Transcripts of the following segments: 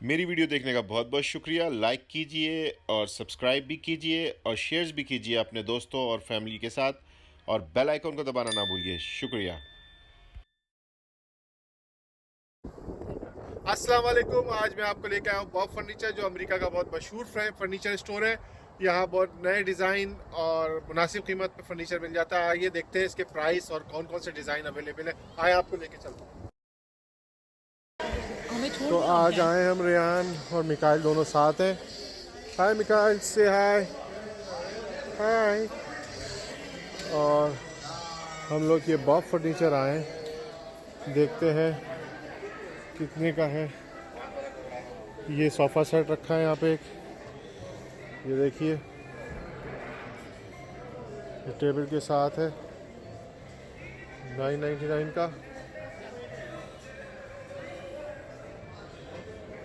मेरी वीडियो देखने का बहुत बहुत शुक्रिया। लाइक कीजिए और सब्सक्राइब भी कीजिए और शेयर्स भी कीजिए अपने दोस्तों और फैमिली के साथ, और बेल आइकन को दबाना ना भूलिए। शुक्रिया। अस्सलाम वालेकुम। आज मैं आपको लेकर आया हूँ बॉब फर्नीचर, जो अमेरिका का बहुत मशहूर फर्नीचर स्टोर है। यहाँ बहुत नए डिज़ाइन और मुनासिब कीमत पे फर्नीचर मिल जाता है। आइए देखते हैं इसके प्राइस और कौन कौन से डिज़ाइन अवेलेबल है। आए आपको लेके चलता हूँ। तो आज आए हम रेहान और मिकाइल दोनों साथ हैं। हाय मिकाइल, से हाय। हाय। और हम लोग ये बॉब फर्नीचर आए हैं, देखते हैं कितने का है। ये सोफ़ा सेट रखा है यहाँ पे एक, ये देखिए, ये टेबल के साथ है, 999 का।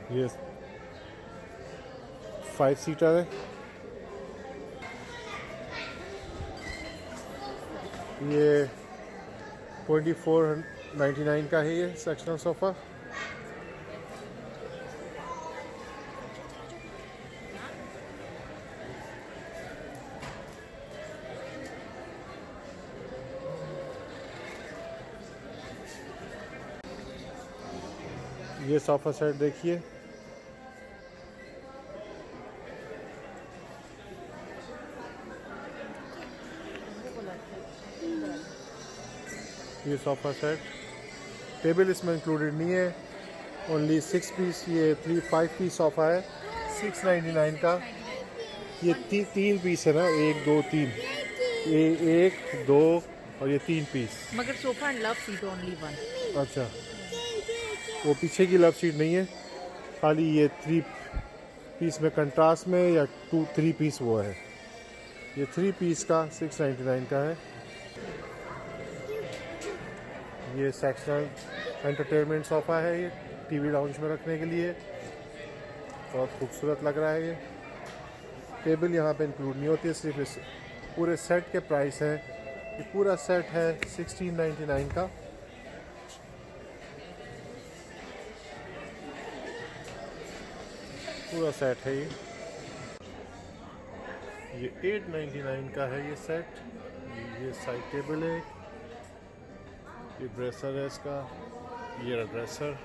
ये 5 सीटर है। ये 2499 का है, ये सेक्शनल सोफ़ा। ये सोफ़ा सेट देखिए, ये सोफ़ा सेट। टेबल इसमें इंक्लूडेड नहीं है, ओनली 6 पीस। ये 5 पीस सोफ़ा है, 699 का। ये तीन पीस है ना, 1 2 3, ये 1 2 और ये 3 पीस। मगर sofa and love seat only one. अच्छा, वो पीछे की लव सीट नहीं है, खाली ये 3 पीस में कंट्रास्ट में, या 3 पीस वो है। ये 3 पीस का 699 का है। ये सेक्शनल एंटरटेनमेंट सोफ़ा है, ये टीवी लाउंज में रखने के लिए बहुत खूबसूरत लग रहा है। ये टेबल यहाँ पे इंक्लूड नहीं होती है, सिर्फ इस पूरे सेट के प्राइस है। ये पूरा सेट है 1699 का। पूरा सेट है ये 899 का है ये सेट। ये साइड टेबल है, ये ड्रेसर है इसका, ये रहा ड्रेसर,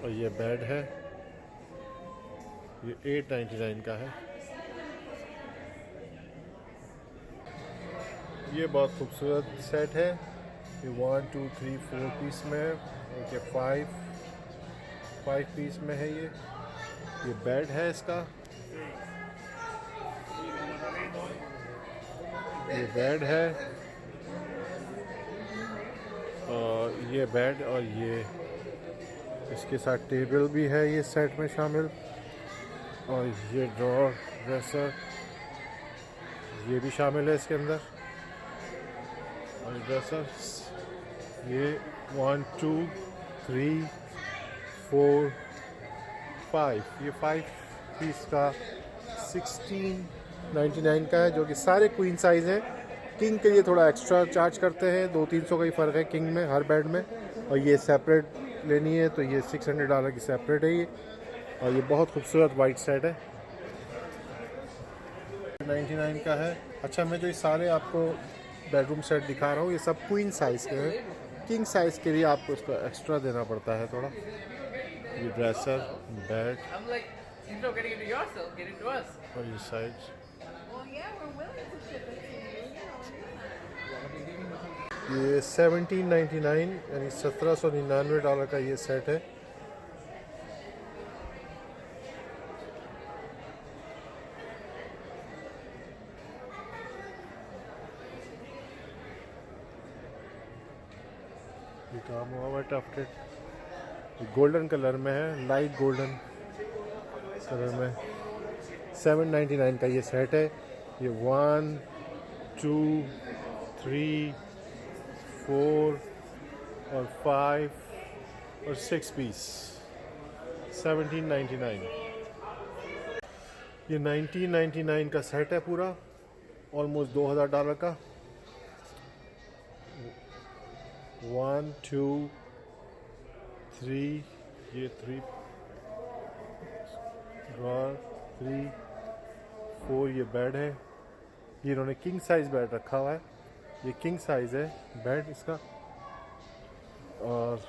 और ये बेड है। ये 899 का है। ये बहुत खूबसूरत सेट है। ये 1 2 3 4 पीस में है, ये 5 पीस में है। ये बेड है इसका, ये बेड है, और ये बेड, और ये इसके साथ टेबल भी है ये सेट में शामिल, और ये ड्रॉर ड्रेसर ये भी शामिल है इसके अंदर, और ड्रेसर। ये 1 2 3 4 5, ये 5 पीस का 1699 का है, जो कि सारे क्वीन साइज़ हैं। किंग के लिए थोड़ा एक्स्ट्रा चार्ज करते हैं, 200-300 का ही फ़र्क है किंग में, हर बेड में। और ये सेपरेट लेनी है तो ये $600 की सेपरेट है ये। और ये बहुत खूबसूरत वाइट सेट है, 99 का है। अच्छा, मैं जो ये सारे आपको बेडरूम सेट दिखा रहा हूँ, ये सब क्वीन साइज़ के हैं। किंग साइज़ के लिए आपको इसको एक्स्ट्रा देना पड़ता है थोड़ा। ये ड्रेसर, बेड, और ये साइड। ये 1799 यानी $1799 का ये सेट है। ये काम हुआ हुआ टफ्टेड, गोल्डन कलर में है, लाइट गोल्डन कलर में। 799 का ये सेट है। ये 1 2 3 4 और 5 और 6 पीस, 1799। ये 1999 का सेट है पूरा, ऑलमोस्ट $2000 का। 1 2 3, ये 3 ड्रॉर, 3, 4 ये बेड है। ये इन्होंने किंग साइज बेड रखा हुआ है, ये किंग साइज है बेड इसका। और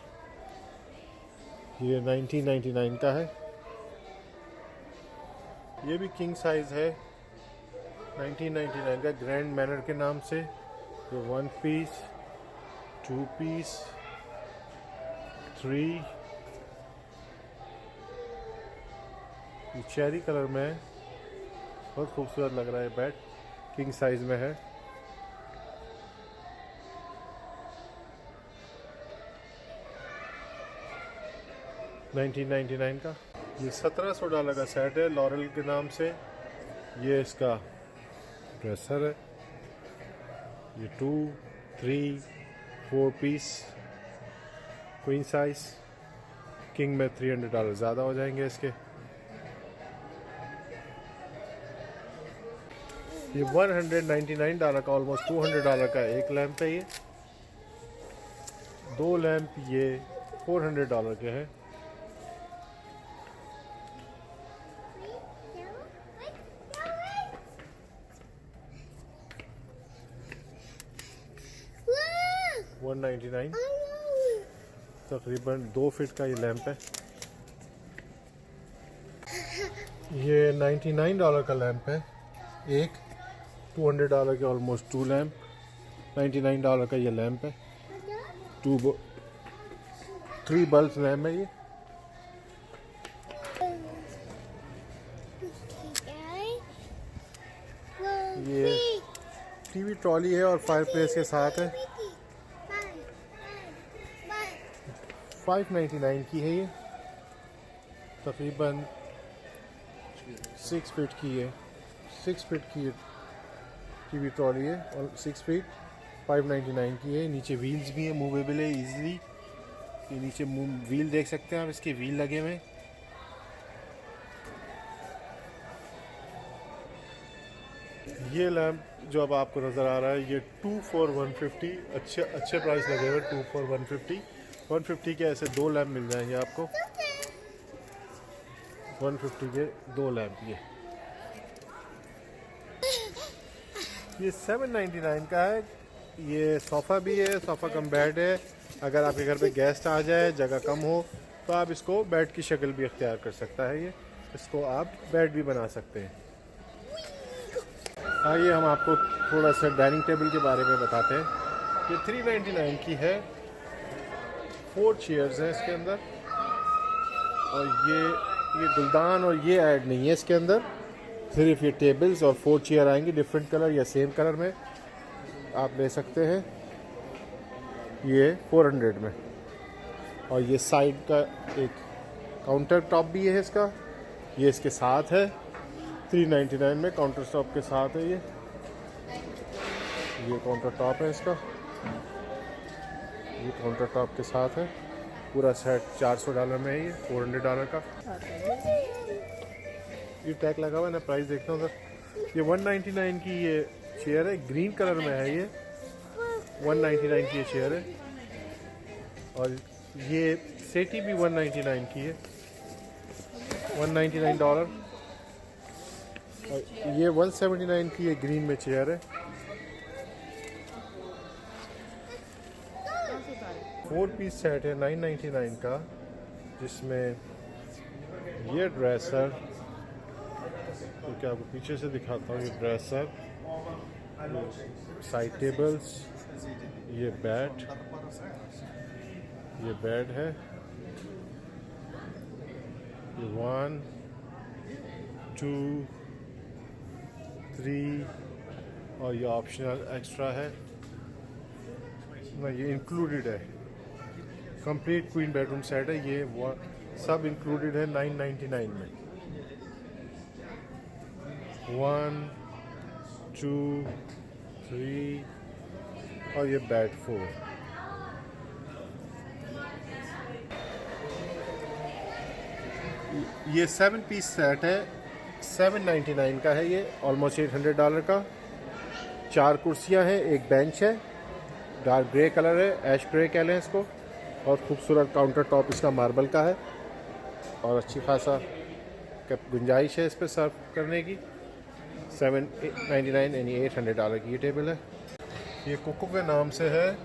ये 1999 का है, ये भी किंग साइज है 1999 का, ग्रैंड मैनर के नाम से। ये 1 पीस, 2 पीस, 3, ये चेरी कलर में है, बहुत खूबसूरत लग रहा है बेड, किंग साइज में है। $1999 का। ये $1700 का सेट है लॉरेल के नाम से। ये इसका ड्रेसर है, ये 2, 3, 4 पीस क्वीन साइज। किंग में $300 ज़्यादा हो जाएंगे इसके। ये $199 का, ऑलमोस्ट $200 का एक लैंप है। ये 2 लैंप ये $400 के हैं। $199 तकरीबन 2 फीट का ये लैंप है। ये $99 का लैंप है एक, $200 के ऑलमोस्ट 2 लैंप। $99 का ये लैंप है, 3 बल्ब लैंप है ये। ये टीवी ट्रॉली है और फायरप्लेस के साथ है। 599 की है ये, तकरीबन 6 फीट की है, 6 फीट की ये टीवी ट्रॉली है और 6 फीट 599 की है। नीचे व्हील्स भी हैं, मूवेबल है इजीली। ये नीचे व्हील देख सकते हैं आप, इसके व्हील लगे हुए हैं। ये लैंप जो अब आपको नज़र आ रहा है, ये 2 for 150, अच्छे प्राइस लगे हुए। 2 for 150 के ऐसे 2 लैंप मिल जाएंगे आपको। 150 के 2 लैंप ये $799 का है। ये सोफ़ा भी है, सोफ़ा कम बेड है। अगर आपके घर पे गेस्ट आ जाए, जगह कम हो, तो आप इसको बेड की शक्ल भी इख्तियार कर सकता है। ये इसको आप बेड भी बना सकते हैं। आइए हम आपको थोड़ा सा डाइनिंग टेबल के बारे में बताते हैं। ये $399 की है, 4 चेयर्स हैं इसके अंदर। और ये गुलदान और ये ऐड नहीं है इसके अंदर, सिर्फ ये टेबल्स और 4 चेयर आएंगी। डिफरेंट कलर या सेम कलर में आप ले सकते हैं। ये 400 में। और ये साइड का एक काउंटर टॉप भी है इसका, ये इसके साथ है। 399 में काउंटर टॉप के साथ है ये काउंटर टॉप है इसका, ये काउंटर टॉप के साथ है। पूरा सेट $400 में है ये, $400 का। ये टैग लगा हुआ है ना, प्राइस देखता हूँ सर। ये 199 की ये चेयर है, ग्रीन कलर में है ये। 199 की ये चेयर है। और ये सेटी भी 199 की है, $199। और ये 179 की ये ग्रीन में चेयर है। 4 पीस सेट है 999 का, जिसमें ये ड्रेसर, तो क्या आपको पीछे से दिखाता हूँ। ये ड्रेसर, साइड टेबल्स, ये बेड है। ये 1, 2, 3 और ये ऑप्शनल एक्स्ट्रा है ना, ये इंक्लूडेड है। कंप्लीट क्वीन बेडरूम सेट है ये, सब इंक्लूडेड है 999 में। 1, 2, 3 और ये बेड 4। ये 7 पीस सेट है, $799 का है ये, ऑलमोस्ट $800 का। 4 कुर्सियां हैं, एक बेंच है, डार्क ग्रे कलर है, ऐश ग्रे कह लें इसको। बहुत खूबसूरत काउंटर टॉप इसका मार्बल का है और अच्छी खासा गुंजाइश है इस पर सर्व करने की। $799 यानी $800 की ये टेबल है। ये कोको के नाम से है,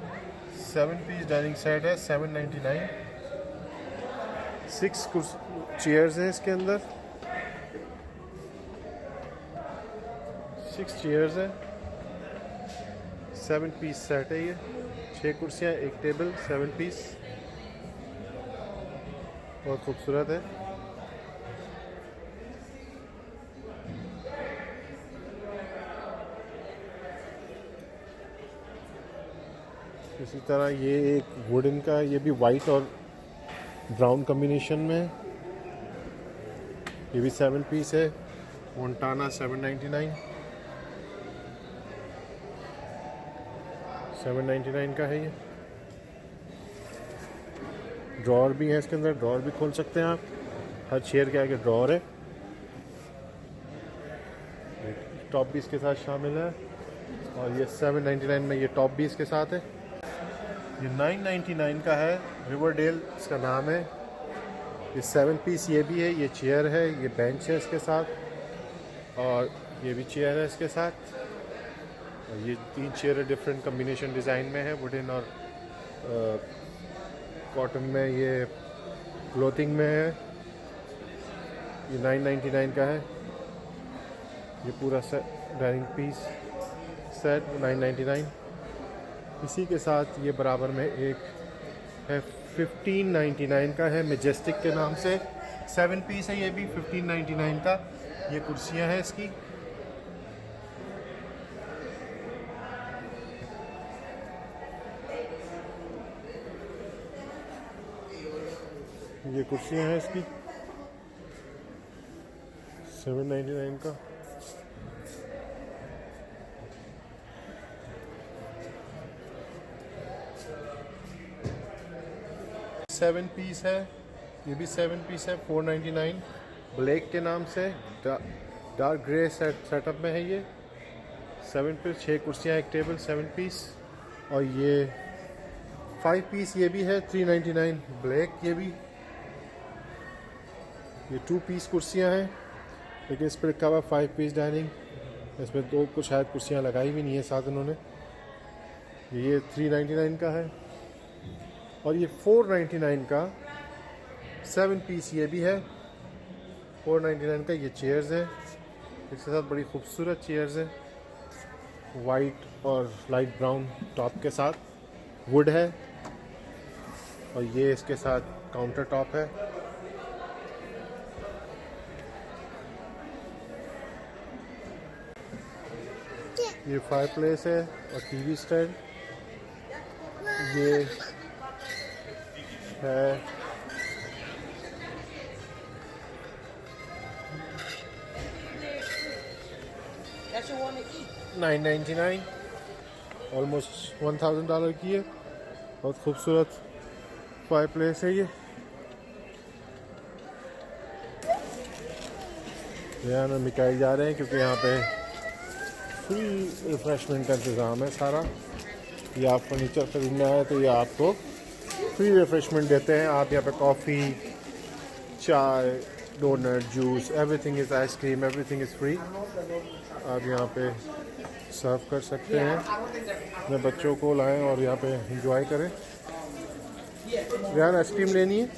7 पीस डाइनिंग सेट है, $799। 6 चेयर्स हैं इसके अंदर, 6 चेयर्स हैं, 7 पीस सेट है ये। 6 कुर्सियाँ, 1 टेबल, 7 पीस, बहुत खूबसूरत है। इसी तरह ये एक वुडन का, ये भी वाइट और ब्राउन कॉम्बिनेशन में है, ये भी 7 पीस है, मोंटाना, $799 का है ये। ड्रॉअर भी है इसके अंदर, ड्रॉअर भी खोल सकते हैं आप, हर चेयर के आगे ड्रॉअर है। टॉप भी इसके साथ शामिल है और ये 799 में ये टॉप भी इसके साथ है। ये 999 का है, रिवरडेल इसका नाम है। ये 7 पीस ये भी है, ये चेयर है, ये बेंच है इसके साथ और ये भी चेयर है इसके साथ। और ये 3 चेयर डिफरेंट कम्बिनेशन डिज़ाइन में है, वुडन और कॉटन में, ये क्लोथिंग में है। ये 999 का है, ये पूरा सेट डाइनिंग पीस सेट 999। इसी के साथ ये बराबर में एक है, 1599 का है, मेजेस्टिक के नाम से, 7 पीस है ये भी, 1599 का। ये कुर्सियां हैं इसकी, ये कुर्सियां हैं इसकी, 799 का। सेवन पीस है, ये भी 7 पीस है, 499, ब्लैक के नाम से, डार्क ग्रे सेटअप में है ये। 7 पीस, 6 कुर्सियाँ, 1 टेबल, 7 पीस। और ये 5 पीस ये भी है, 399, ब्लैक ये भी। ये 2 पीस कुर्सियाँ हैं, लेकिन इस पर लिखा हुआ 5 पीस डाइनिंग, इसमें 2 कुछ शायद कुर्सियाँ लगाई भी नहीं है साथ इन्होंने। ये 399 का है और ये 499 का 7 पीस ये भी है, 499 का। ये चेयर्स है, इसके साथ बड़ी खूबसूरत चेयर्स है, वाइट और लाइट ब्राउन टॉप के साथ, वुड है और ये इसके साथ काउंटर टॉप है। ये फायरप्लेस है और टीवी स्टैंड। ये है $999, ऑलमोस्ट $1000 की है। बहुत खूबसूरत फायरप्लेस है ये। यहाँ में मिकाई जा रहे हैं क्योंकि यहाँ पे फ्री रिफ्रेशमेंट का इंतज़ाम है सारा। ये आप फर्नीचर खरीदना है तो ये आपको फ्री रिफ्रेशमेंट देते हैं। आप यहाँ पे कॉफ़ी, चाय, donut, juice, everything is, ice cream, everything is free. आप यहाँ पे सर्व कर सकते हैं, अपने बच्चों को लाएं और यहाँ पे एंजॉय करें। यार आइसक्रीम लेनी है,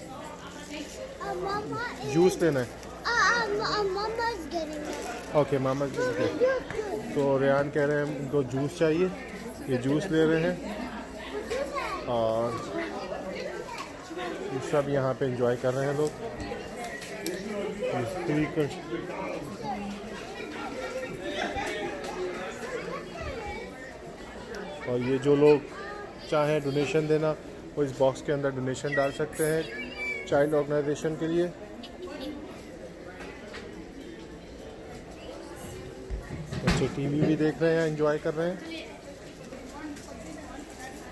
जूस लेना है। ओके मामा, तो रेहान कह रहे हैं उनको जूस चाहिए, ये जूस ले रहे हैं और ये सब यहाँ पे एंजॉय कर रहे हैं लोग। और ये जो लोग चाहें डोनेशन देना, वो इस बॉक्स के अंदर डोनेशन डाल सकते हैं चाइल्ड ऑर्गेनाइजेशन के लिए। बच्चे टीवी भी देख रहे हैं, एंजॉय कर रहे हैं।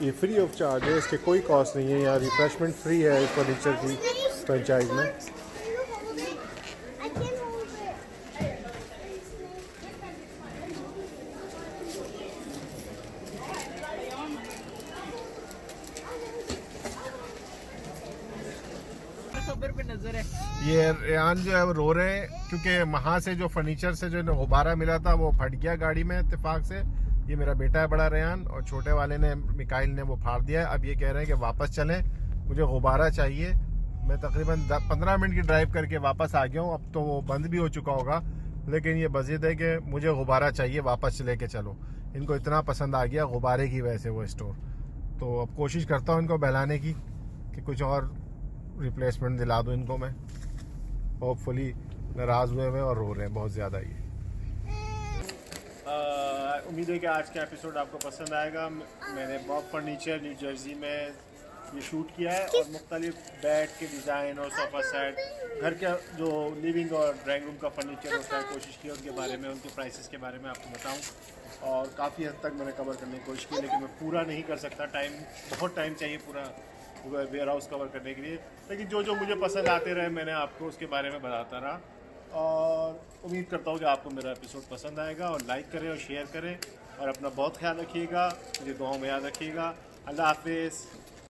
ये फ्री ऑफ चार्ज है, इसके कोई कॉस्ट नहीं है। यहाँ रिफ्रेशमेंट फ्री है इस फर्नीचर की फ्रेंचाइज में। कबर पे नजर है। ये रेहान जो है वो रो रहे हैं क्योंकि वहाँ से जो फर्नीचर से जो गुब्बारा मिला था वो फट गया गाड़ी में इत्तेफाक से। ये मेरा बेटा है बड़ा रेहान, और छोटे वाले ने मिकाइल ने वो फाड़ दिया है। अब ये कह रहे हैं कि वापस चलें, मुझे गुब्बारा चाहिए। मैं तकरीबन 15 मिनट की ड्राइव करके वापस आ गया हूँ। अब तो वो बंद भी हो चुका होगा, लेकिन ये बज़िद है कि मुझे गुब्बारा चाहिए, वापस लेके चलो। इनको इतना पसंद आ गया गुब्बारे की वजह से वो स्टोर। तो अब कोशिश करता हूँ इनको बहलाने की कि कुछ और रिप्लेसमेंट दिला दूँ इनको मैं। होपफुली नाराज़ हुए और रो रहे हैं बहुत ज़्यादा ये। उम्मीद है कि आज का एपिसोड आपको पसंद आएगा। मैंने बॉब फर्नीचर न्यू जर्सी में ये शूट किया है, और मुख्तलिफ बेड के डिज़ाइन और सोफ़ा सेट, घर का जो लिविंग और ड्राइंग रूम का फर्नीचर होता है, कोशिश की उनके बारे में, उनके प्राइसेस के बारे में आपको बताऊं। और काफ़ी हद तक मैंने कवर करने की कोशिश की, लेकिन मैं पूरा नहीं कर सकता। बहुत टाइम चाहिए पूरा वेयर हाउस कवर करने के लिए। लेकिन जो जो मुझे पसंद आते रहे मैंने आपको उसके बारे में बताता रहा, और उम्मीद करता हूँ कि आपको मेरा एपिसोड पसंद आएगा। और लाइक करें और शेयर करें, और अपना बहुत ख्याल रखिएगा, मुझे दुआओं में याद रखिएगा। अल्लाह हाफिज़।